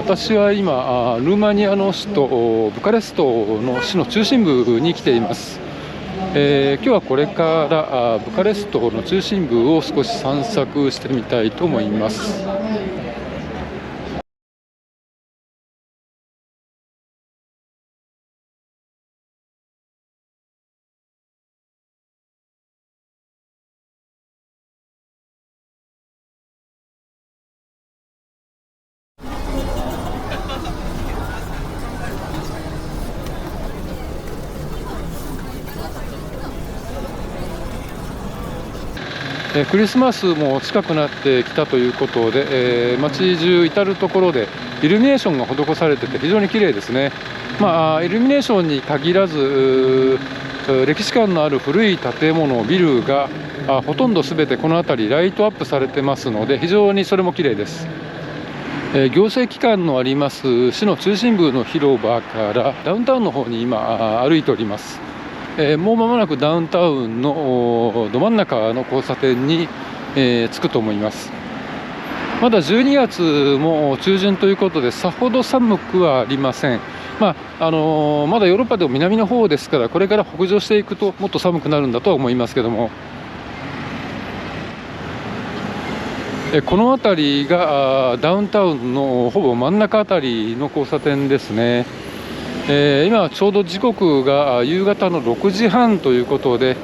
私は今、ルーマニアの首都ブカレストの市の中心部に来ています。今日はこれからブカレストの中心部を少し散策してみたいと思います。クリスマスも近くなってきたということで、街中至る所でイルミネーションが施されていて非常に綺麗ですね。イルミネーションに限らず歴史感のある古い建物、ビルがほとんど全てこの辺りライトアップされてますので非常にそれも綺麗です。行政機関のあります市の中心部の広場からダウンタウンの方に今歩いております。もう間もなくダウンタウンのど真ん中の交差点に、着くと思います。まだ12月も中旬ということでさほど寒くはありません。まだヨーロッパでも南の方ですからこれから北上していくともっと寒くなるんだとは思いますけども、この辺りがダウンタウンのほぼ真ん中あたりの交差点ですね。今ちょうど時刻が夕方の6時半ということで、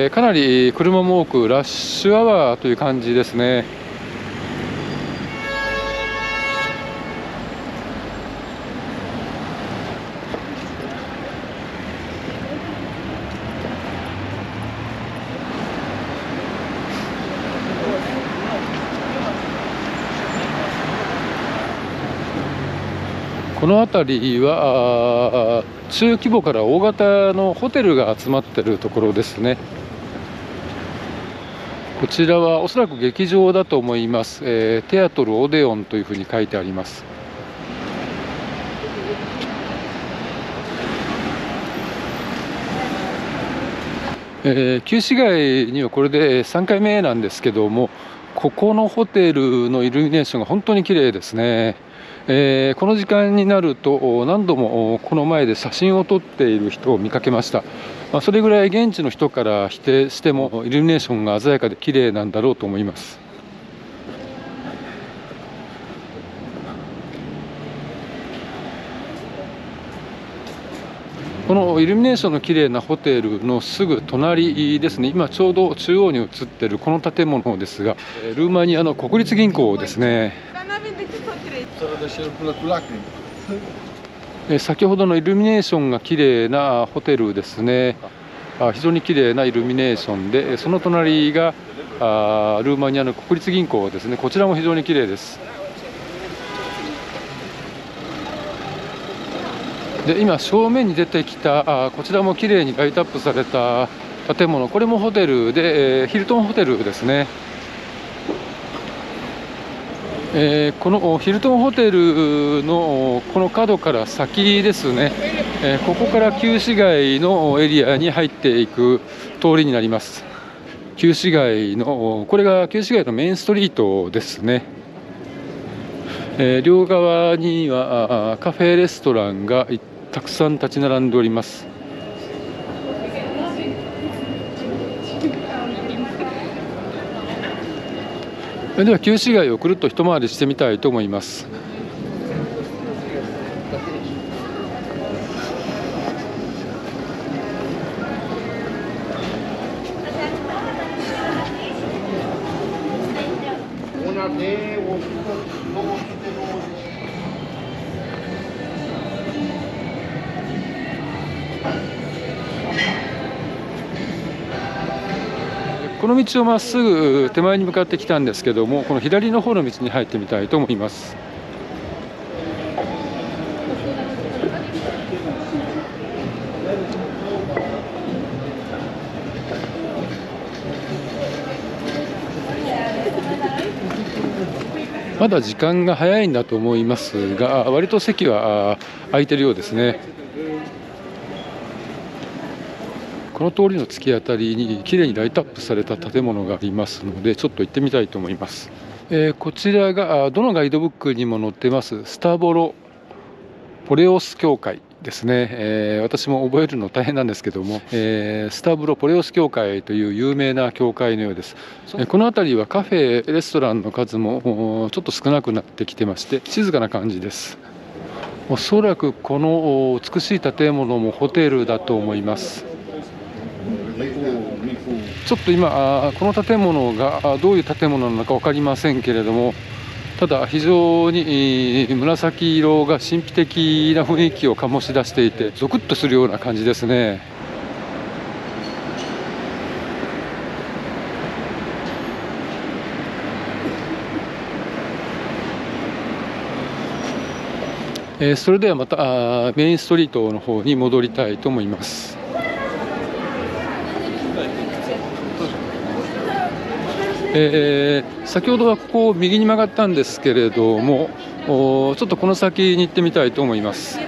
かなり車も多くラッシュアワーという感じですね。この辺りは中規模から大型のホテルが集まっているところですね。こちらはおそらく劇場だと思います。テアトルオデオンというふうに書いてあります。旧市街にはこれで3回目なんですけども、ここのホテルのイルミネーションが本当に綺麗ですね。この時間になると何度もこの前で写真を撮っている人を見かけました。それぐらい現地の人から否定してもイルミネーションが鮮やかで綺麗なんだろうと思います。このイルミネーションの綺麗なホテルのすぐ隣ですね、今ちょうど中央に映っているこの建物ですが、ルーマニアの国立銀行ですね。先ほどのイルミネーションが綺麗なホテルですね。非常に綺麗なイルミネーションで、その隣がルーマニアの国立銀行ですね。こちらも非常に綺麗です。で今正面に出てきたこちらも綺麗にライトアップされた建物、これもホテルで、ヒルトンホテルですね。このヒルトンホテルのこの角から先ですね、ここから旧市街のエリアに入っていく通りになります。旧市街のこれが旧市街のメインストリートですね。両側にはカフェレストランがたくさん立ち並んでおります。では旧市街をくるっと一回りしてみたいと思います。この道をまっすぐ手前に向かってきたんですけども、この左の方の道に入ってみたいと思います。まだ時間が早いんだと思いますが、割と席は空いているようですね。この通りの突き当たりにきれいにライトアップされた建物がありますので、ちょっと行ってみたいと思います。こちらがどのガイドブックにも載ってますスタボロポレオス教会ですね。私も覚えるの大変なんですけども、スタブロポレオス教会という有名な教会のようです。この辺りはカフェレストランの数もちょっと少なくなってきてまして、静かな感じです。おそらくこの美しい建物もホテルだと思います。ちょっと今この建物がどういう建物なのか分かりませんけれども、ただ非常に紫色が神秘的な雰囲気を醸し出していて、ゾクッとするような感じですね。それではまたメインストリートの方に戻りたいと思います。先ほどはここを右に曲がったんですけれども、ちょっとこの先に行ってみたいと思います。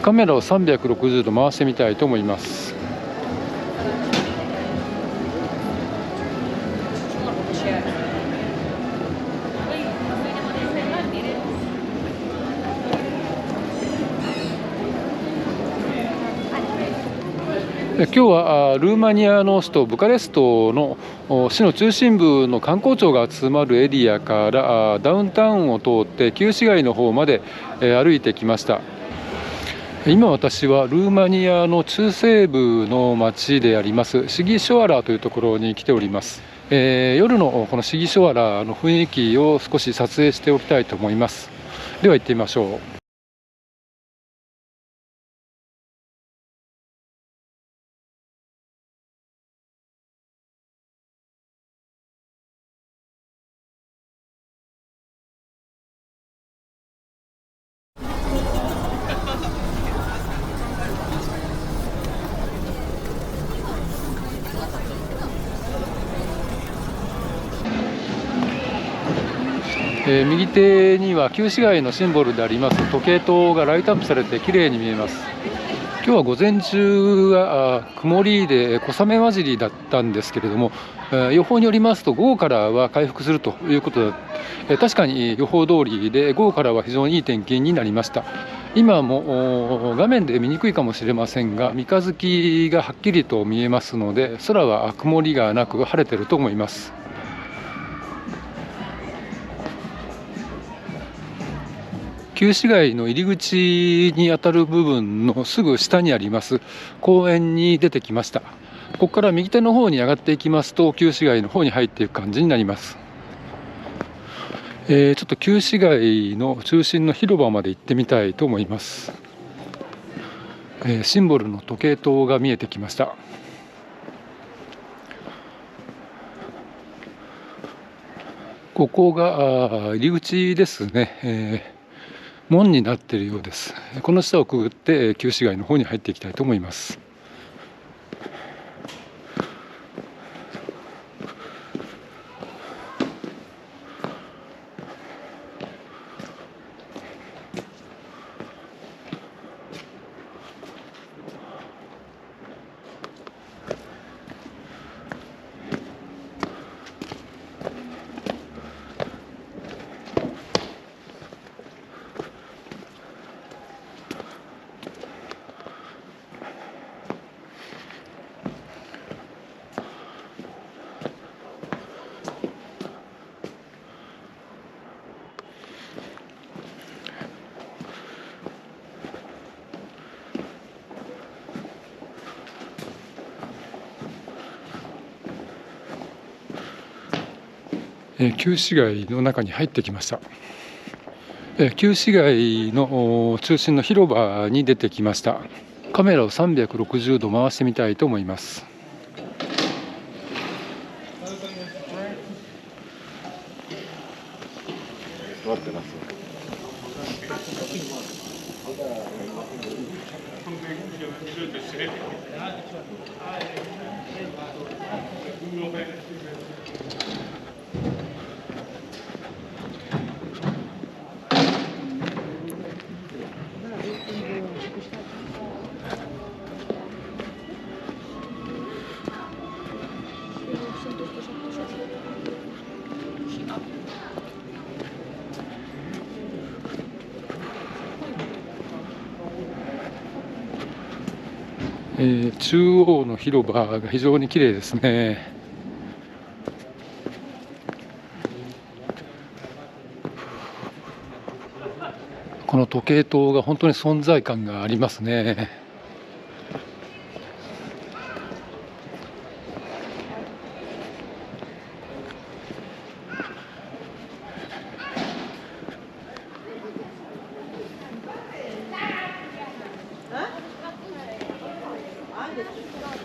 カメラを360度回してみたいと思います。今日はルーマニアの首都ブカレストの市の中心部の観光庁が集まるエリアからダウンタウンを通って旧市街の方まで歩いてきました。今私はルーマニアの中西部の町でありますシギショアラというところに来ております。夜のこのシギショアラの雰囲気を少し撮影しておきたいと思います。では行ってみましょう。右手には旧市街のシンボルであります時計塔がライトアップされて綺麗に見えます。今日は午前中は曇りで小雨混じりだったんですけれども、予報によりますと午後からは回復するということで、確かに予報通りで午後からは非常にいい天気になりました。今も画面で見にくいかもしれませんが三日月がはっきりと見えますので、空は曇りがなく晴れていると思います。旧市街の入り口にあたる部分のすぐ下にあります公園に出てきました。ここから右手の方に上がっていきますと旧市街の方に入っていく感じになります。ちょっと旧市街の中心の広場まで行ってみたいと思います。シンボルの時計塔が見えてきました。ここが入り口ですね。門になっているようです。この下をくぐって旧市街の方に入っていきたいと思います。旧市街の中に入ってきました。旧市街の中心の広場に出てきました。カメラを360度回してみたいと思います。中央の広場が非常に綺麗ですね。この時計塔が本当に存在感がありますね。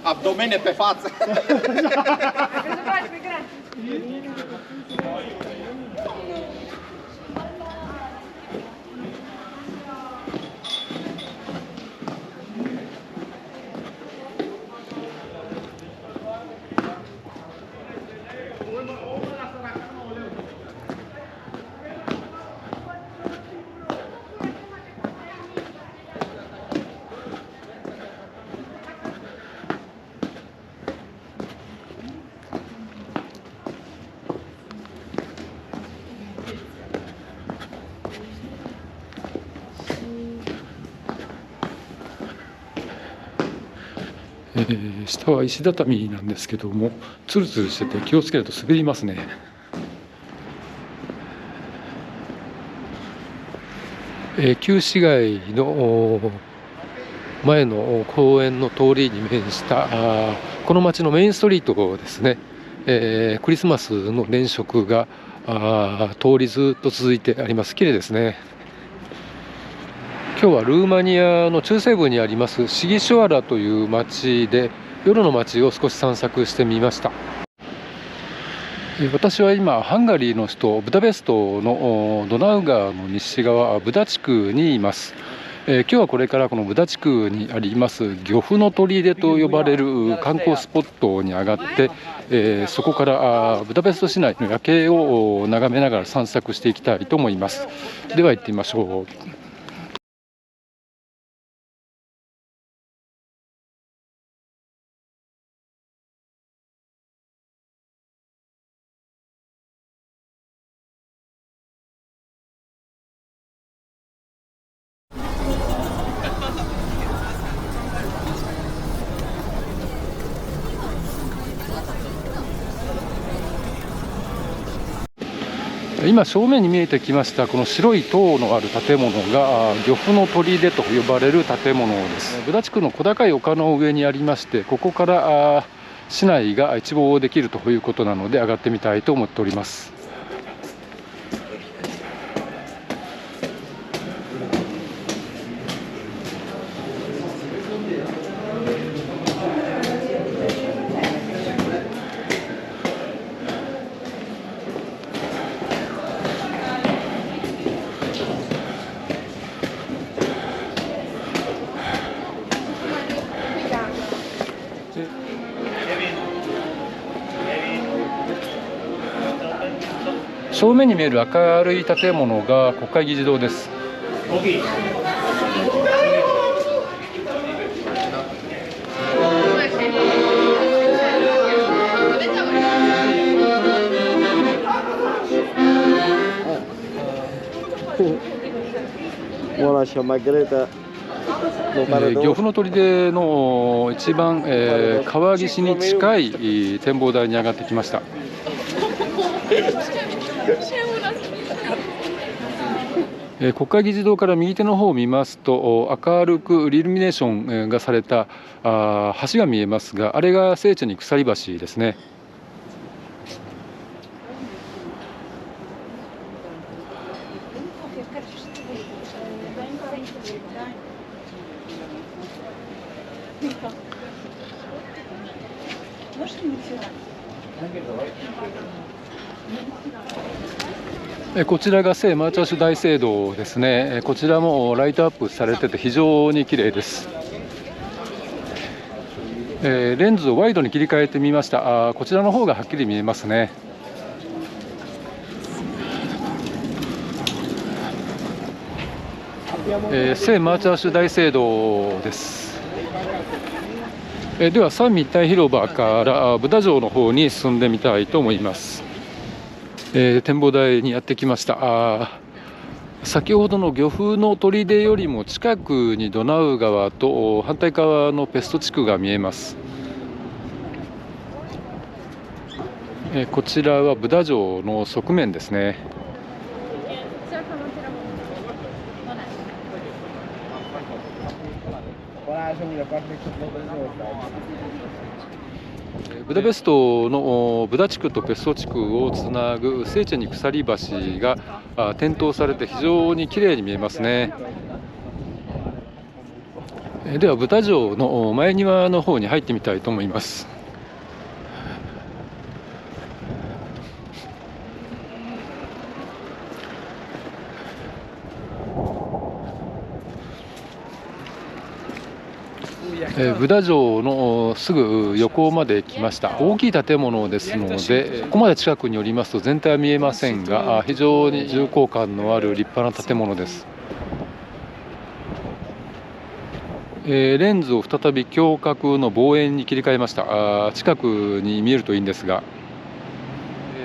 Abdomene pe față.下は石畳なんですけども、ツルツルしてて気をつけると滑りますね。旧市街の前の公園の通りに面したこの町のメインストリートですね。クリスマスの電飾が通りずっと続いてあります。綺麗ですね。今日はルーマニアの中西部にありますシギショアラという町で夜の街を少し散策してみました。私は今ハンガリーの首都ブダペストのドナウ川の西側ブダ地区にいます。今日はこれからこのブダ地区にあります漁夫の砦と呼ばれる観光スポットに上がって、そこからブダペスト市内の夜景を眺めながら散策していきたいと思います。では行ってみましょう。今正面に見えてきましたこの白い塔のある建物が漁夫の砦と呼ばれる建物です。ブダ地区の小高い丘の上にありまして、ここから市内が一望できるということなので上がってみたいと思っております。正面に見える明るい建物が国会議事堂です。漁夫の砦の一番、川岸に近い展望台に上がってきました。国会議事堂から右手の方を見ますと明るくイルミネーションがされた橋が見えますが、あれが聖地に鎖橋ですね。こちらが聖マーチャーシュ大聖堂ですね。こちらもライトアップされてて非常に綺麗です。レンズをワイドに切り替えてみました。こちらの方がはっきり見えますね。聖マーチャーシュ大聖堂です。では三位一体広場からブダ城の方に進んでみたいと思います。展望台にやってきました。先ほどの漁夫の砦よりも近くにドナウ川と反対側のペスト地区が見えます。こちらはブダ城の側面ですね。ブダペストのブダ地区とペスト地区をつなぐセーチェニ鎖橋が点灯されて非常に綺麗に見えますね。ではブダ城の前庭の方に入ってみたいと思います。ブダ城のすぐ横まで来ました。大きい建物ですので、ここまで近くに寄りますと全体は見えませんが、非常に重厚感のある立派な建物です。レンズを再び胸郭の望遠に切り替えました。近くに見えるといいんですが、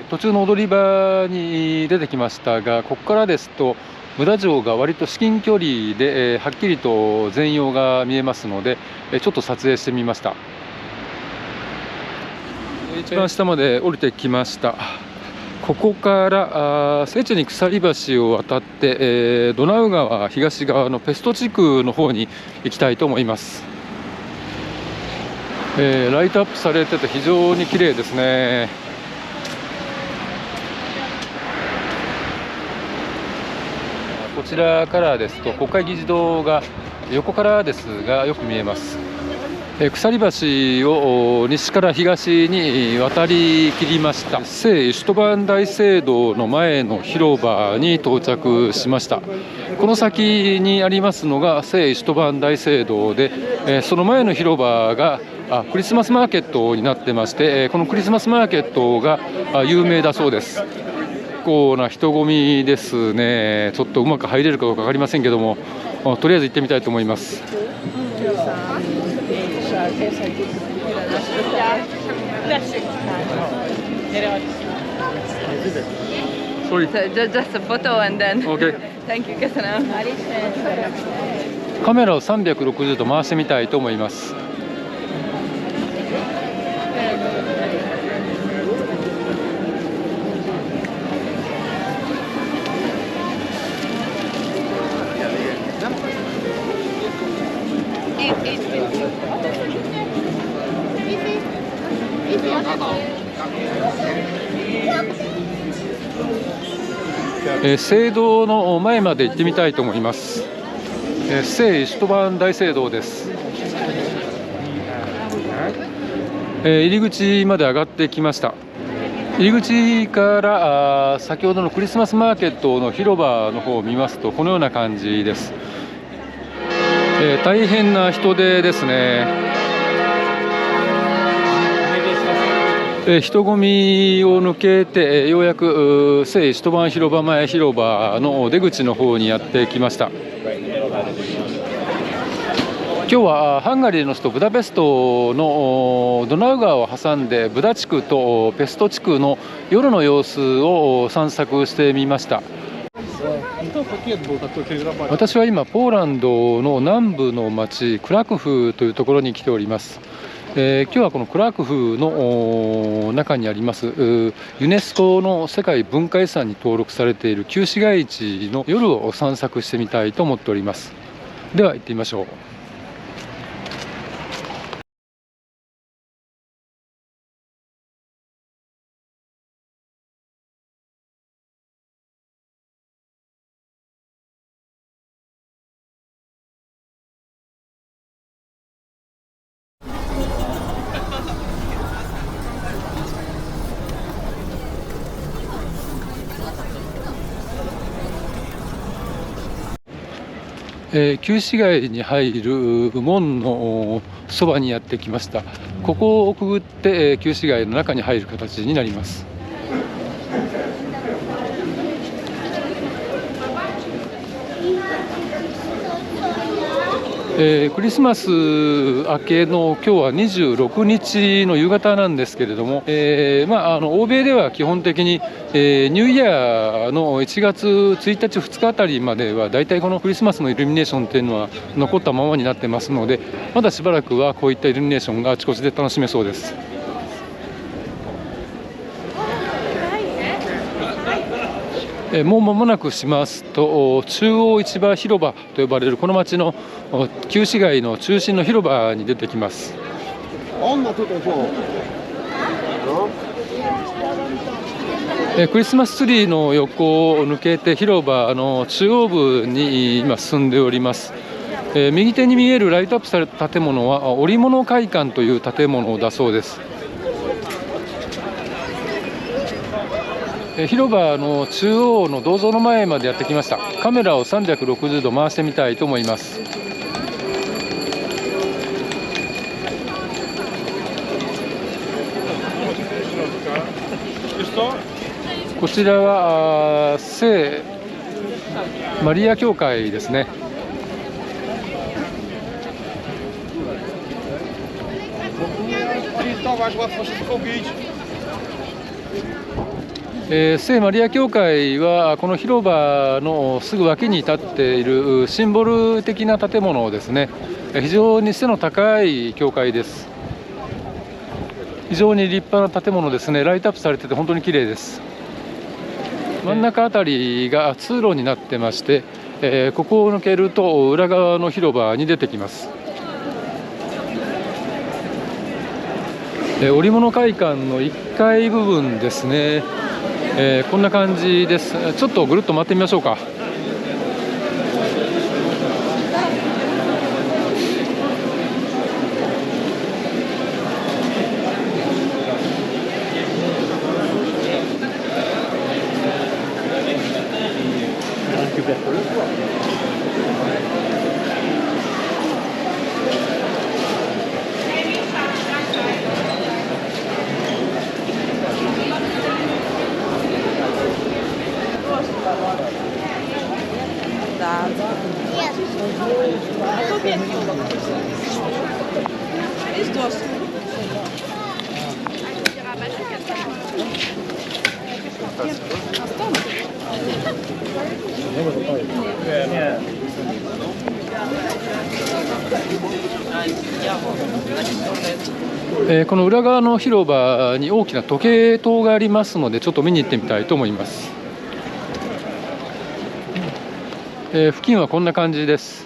途中の踊り場に出てきましたが、ここからですとブダ城が割と至近距離で、はっきりと全容が見えますので、ちょっと撮影してみました。一番下まで降りてきました。ここからセーチェニ鎖橋を渡って、ドナウ川東側のペスト地区の方に行きたいと思います。ライトアップされてて非常に綺麗ですね。こちらからですと国会議事堂が横からですがよく見えます。鎖橋を西から東に渡り切りました。聖シュトバン大聖堂の前の広場に到着しました。この先にありますのが聖シュトバン大聖堂で、その前の広場がクリスマスマーケットになってまして、このクリスマスマーケットが有名だそうです。結構な人混みですね。ちょっとうまく入れるかどうか分かりませんけども、とりあえず行ってみたいと思います。カメラを360度回してみたいと思います。聖堂の前まで行ってみたいと思います。聖シュトバン大聖堂です。入り口まで上がってきました。入り口から先ほどのクリスマスマーケットの広場の方を見ますとこのような感じです。大変な人出ですね。人混みを抜けてようやく聖シュトバン広場前広場の出口の方にやってきました。今日はハンガリーの首都ブダペストのドナウ川を挟んでブダ地区とペスト地区の夜の様子を散策してみました。私は今ポーランドの南部の町クラクフというところに来ております。今日はこのクラクフの中にありますユネスコの世界文化遺産に登録されている旧市街地の夜を散策してみたいと思っております。では行ってみましょう。旧市街に入る門のそばにやってきました。ここをくぐって旧市街の中に入る形になります。クリスマス明けの今日は26日の夕方なんですけれども、欧米では基本的に、ニューイヤーの1月1日、2日あたりまではだいたいこのクリスマスのイルミネーションというのは残ったままになってますので、まだしばらくはこういったイルミネーションがあちこちで楽しめそうです。もう間もなくしますと、中央市場広場と呼ばれるこの町の旧市街の中心の広場に出てきます。クリスマスツリーの横を抜けて広場の中央部に今進んでおります。右手に見えるライトアップされた建物は織物会館という建物だそうです。広場の中央の銅像の前までやってきました。カメラを360度回してみたいと思います。こちらは聖マリア教会ですね。聖マリア教会はこの広場のすぐ脇に立っているシンボル的な建物ですね。非常に背の高い教会です。非常に立派な建物ですね。ライトアップされてて本当に綺麗です。真ん中あたりが通路になってまして、ここを抜けると裏側の広場に出てきます。織物会館の1階部分ですね。こんな感じです。ちょっとぐるっと回ってみましょうか。この裏側の広場に大きな時計塔がありますので、ちょっと見に行ってみたいと思います。付近はこんな感じです。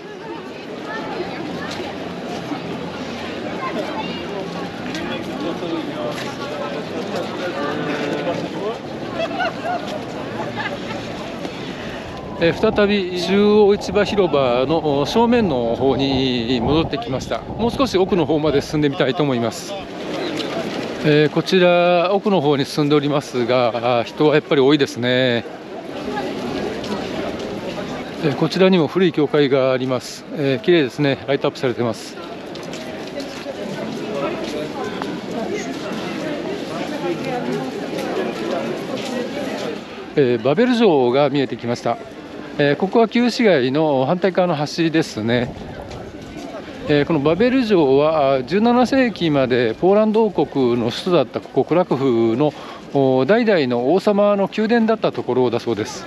再び中央市場広場の正面の方に戻ってきました。もう少し奥の方まで進んでみたいと思います。こちら奥の方に進んでおりますが、人はやっぱり多いですね。こちらにも古い教会があります。綺麗ですね。ライトアップされています。バベル城が見えてきました。ここは旧市街の反対側の端ですね。このバベル城は17世紀までポーランド王国の首都だったここクラクフの代々の王様の宮殿だったところだそうです。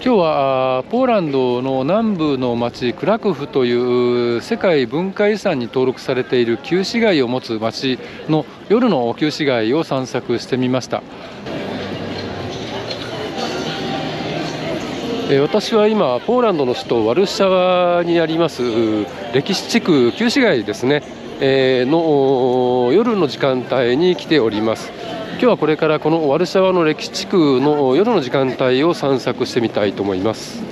今日はポーランドの南部の町クラクフという世界文化遺産に登録されている旧市街を持つ町の夜の旧市街を散策してみました。私は今ポーランドの首都ワルシャワにあります歴史地区旧市街ですね、の夜の時間帯に来ております。今日はこれからこのワルシャワの歴史地区の夜の時間帯を散策してみたいと思います。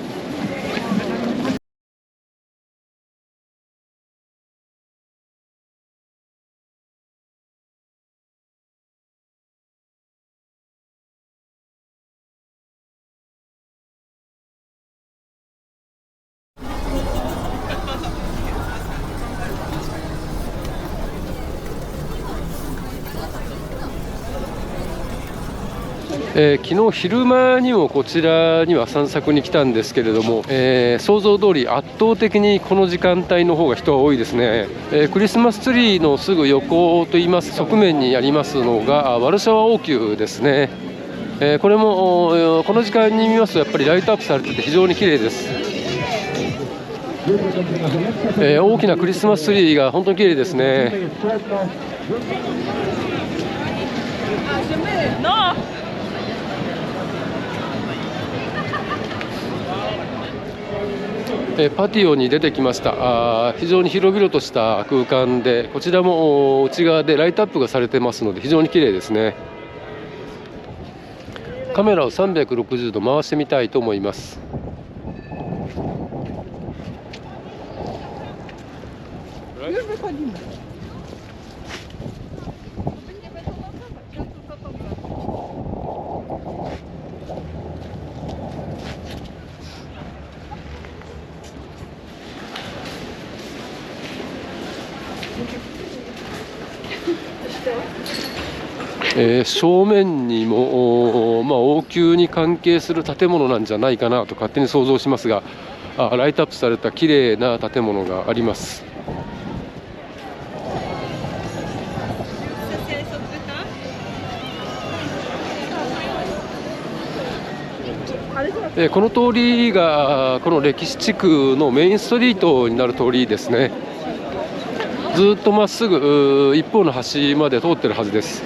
昨日昼間にもこちらには散策に来たんですけれども、想像通り圧倒的にこの時間帯の方が人が多いですね。クリスマスツリーのすぐ横といいます側面にありますのがワルシャワ王宮ですね。これもこの時間に見ますとやっぱりライトアップされてて非常に綺麗です。大きなクリスマスツリーが本当に綺麗ですね。パティオに出てきました。非常に広々とした空間で、こちらも内側でライトアップがされてますので非常に綺麗ですね。カメラを360度回してみたいと思います。正面にも、王宮に関係する建物なんじゃないかなと勝手に想像しますが、ライトアップされた綺麗な建物があります。この通りがこの歴史地区のメインストリートになる通りですね。ずっとまっすぐ一方の端まで通ってるはずです。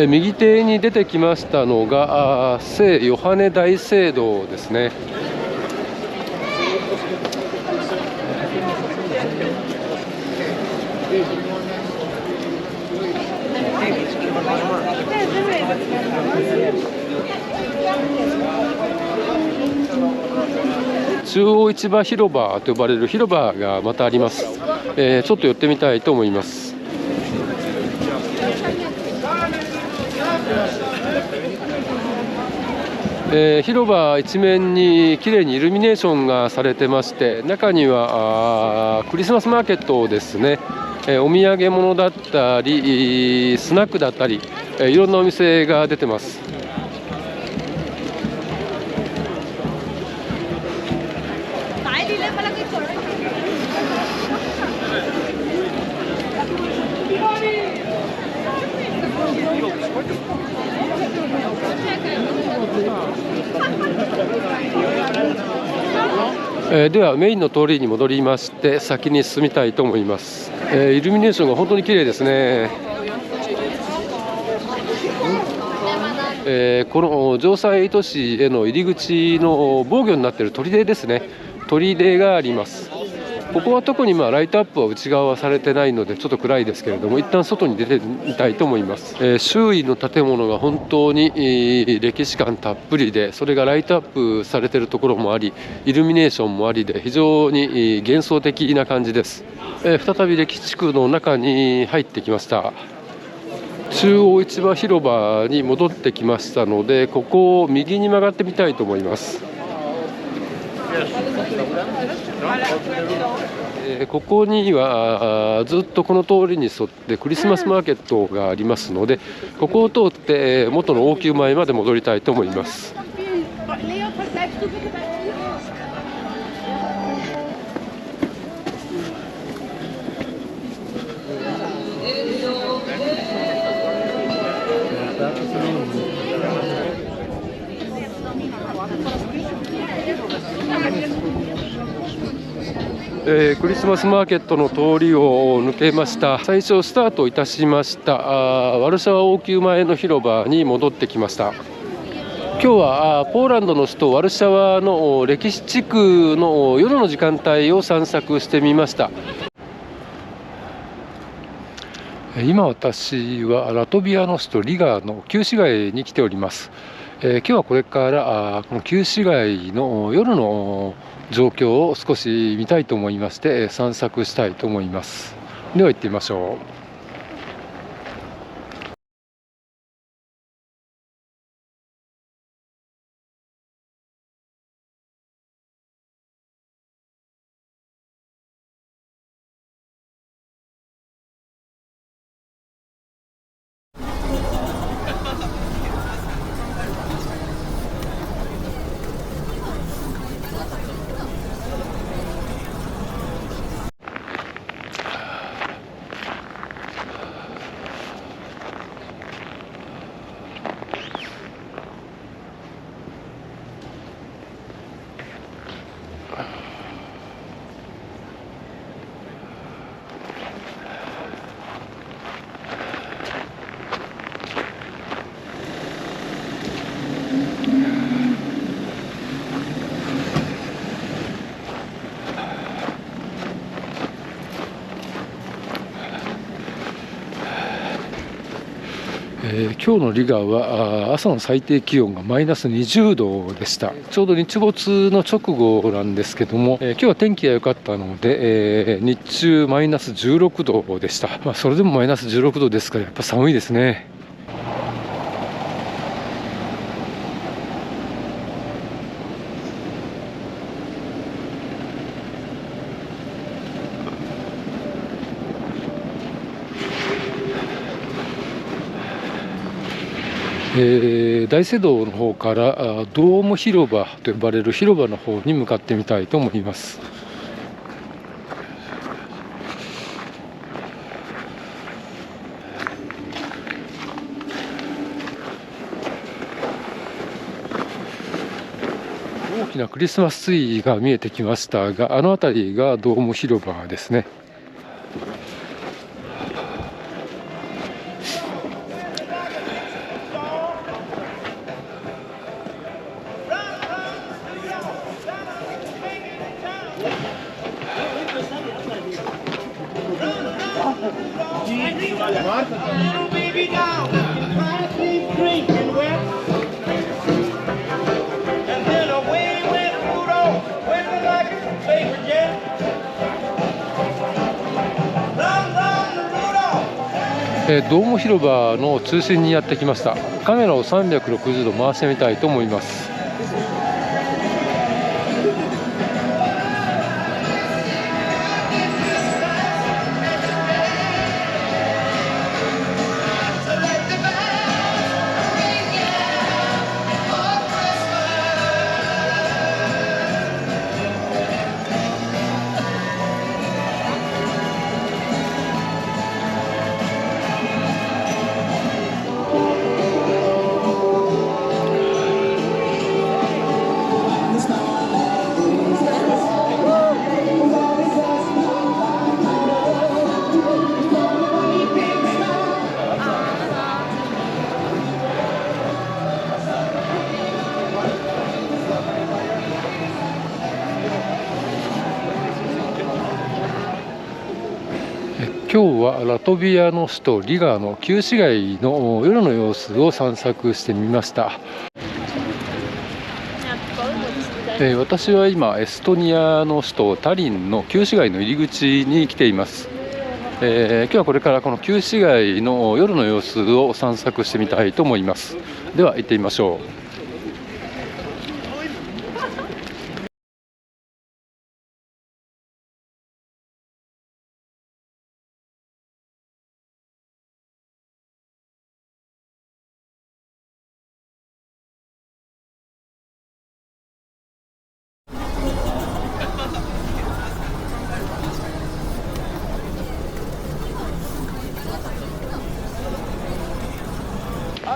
右手に出てきましたのが聖ヨハネ大聖堂ですね。中央市場広場と呼ばれる広場がまたあります。ちょっと寄ってみたいと思います。広場一面にきれいにイルミネーションがされてまして、中にはクリスマスマーケットですね、お土産物だったりスナックだったり、いろんなお店が出てます。ではメインの通りに戻りまして先に進みたいと思います。イルミネーションが本当に綺麗ですね。この城西都市への入り口の防御になっている砦ですね。砦があります。ここは特にライトアップは内側はされてないのでちょっと暗いですけれども、一旦外に出てみたいと思います。周囲の建物が本当に歴史感たっぷりで、それがライトアップされているところもあり、イルミネーションもありで非常に幻想的な感じです。再び歴史地区の中に入ってきました。中央市場広場に戻ってきましたので、ここを右に曲がってみたいと思います。ここにはずっとこの通りに沿ってクリスマスマーケットがありますので、ここを通って元の王宮前まで戻りたいと思います。クリスマスマーケットの通りを抜けました。最初スタートいたしましたワルシャワ王宮前の広場に戻ってきました。今日はポーランドの首都ワルシャワの歴史地区の夜の時間帯を散策してみました。今私はラトビアの首都リガの旧市街に来ております。今日はこれからこの旧市街の夜の状況を少し見たいと思いまして散策したいと思います。では行ってみましょう。今日のリガは朝の最低気温がマイナス20度でした。ちょうど日没の直後なんですけども、今日は天気が良かったので、日中マイナス16度でした。それでもマイナス16度ですからやっぱ寒いですね。大聖堂の方からドーム広場と呼ばれる広場の方に向かってみたいと思います。大きなクリスマスツリーが見えてきましたが、あの辺りがドーム広場ですね。ドーム広場の中心にやってきました。カメラを360度回してみたいと思います。今日はラトビアの首都リガの旧市街の夜の様子を散策してみました。私は今エストニアの首都タリンの旧市街の入り口に来ています。今日はこれからこの旧市街の夜の様子を散策してみたいと思います。では行ってみましょう。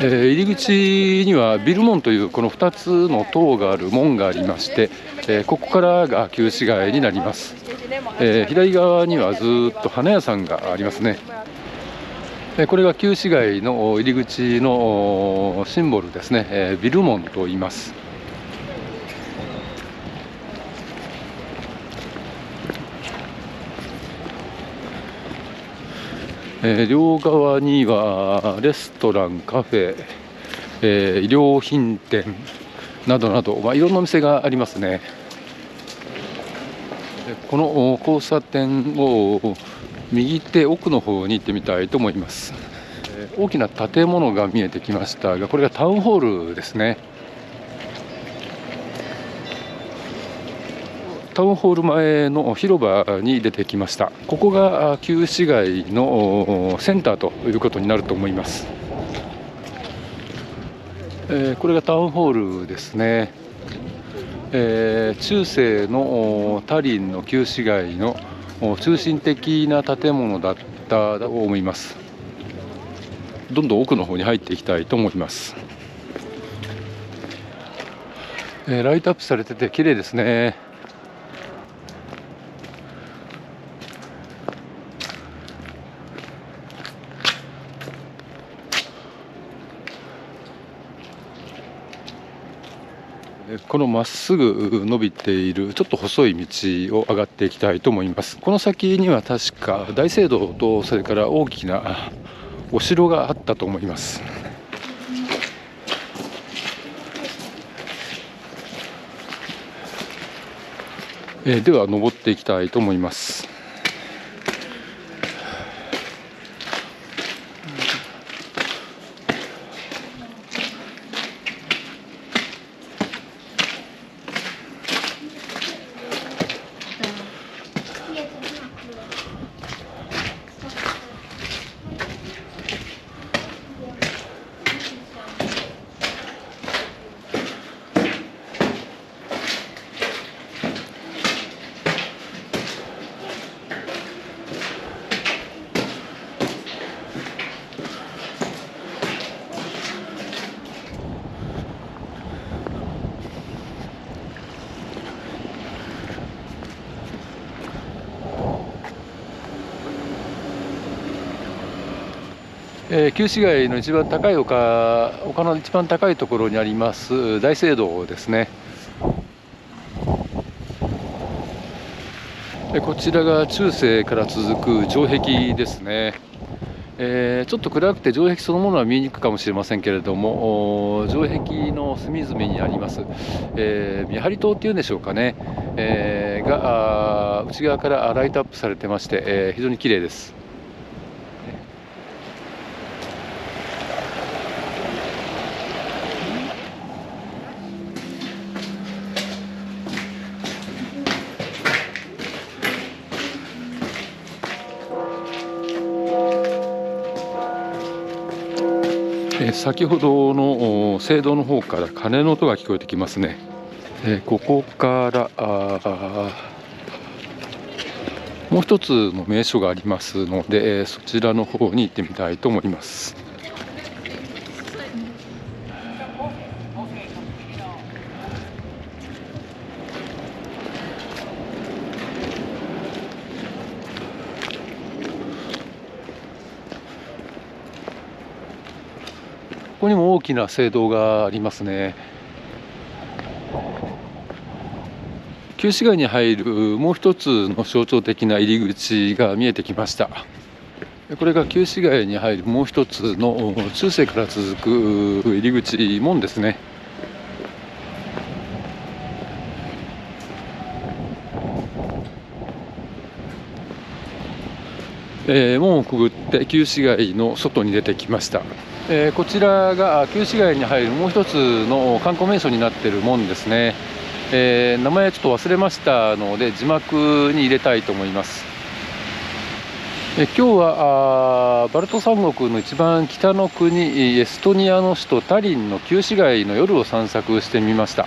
入り口にはビル門というこの2つの塔がある門がありまして、ここからが旧市街になります。左側にはずっと花屋さんがありますね。これが旧市街の入り口のシンボルですね。ビル門と言います。両側にはレストラン、カフェ、衣料品店などなど、いろんなお店がありますね。この交差点を右手奥の方に行ってみたいと思います。大きな建物が見えてきましたが、これがタウンホールですね。タウンホール前の広場に出てきました。ここが旧市街のセンターということになると思います。これがタウンホールですね。中世のタリンの旧市街の中心的な建物だったと思います。どんどん奥の方に入っていきたいと思います。ライトアップされてて綺麗ですね。このまっすぐ伸びているちょっと細い道を上がっていきたいと思います。この先には確か大聖堂とそれから大きなお城があったと思います。では登っていきたいと思います。旧市街の一番高い丘の一番高いところにあります大聖堂ですね。こちらが中世から続く城壁ですね。ちょっと暗くて城壁そのものは見えにくいかもしれませんけれども、城壁の隅々にあります、見張り塔っていうんでしょうかね、が内側からライトアップされてまして、非常に綺麗です。先ほどの聖堂の方から鐘の音が聞こえてきますね。ここからもう一つの名所がありますので、そちらの方に行ってみたいと思います。ここにも大きな聖堂がありますね。旧市街に入るもう一つの象徴的な入り口が見えてきました。これが旧市街に入るもう一つの中世から続く入り口門ですね。門をくぐって旧市街の外に出てきました。こちらが旧市街に入るもう一つの観光名所になっている門ですね。名前ちょっと忘れましたので字幕に入れたいと思います。今日はバルト三国の一番北の国エストニアの首都タリンの旧市街の夜を散策してみました。